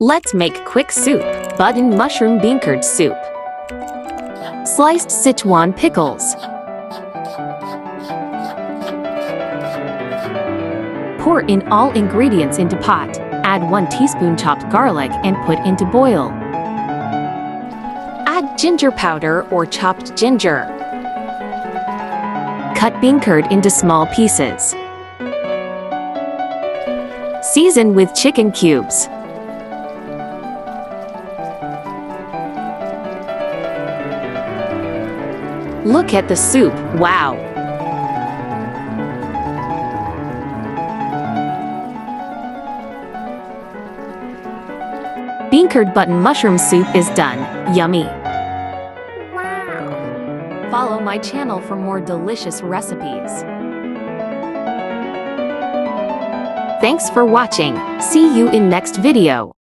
Let's make quick soup, button mushroom bean curd soup. Sliced Sichuan pickles. Pour in all ingredients into pot. Add 1 teaspoon chopped garlic and put into boil. Add ginger powder or chopped ginger. Cut bean curd into small pieces. Season with chicken cubes. Look at the soup, wow! Bean curd button mushroom soup is done. Yummy! Wow! Follow my channel for more delicious recipes. Thanks for watching. See you in next video.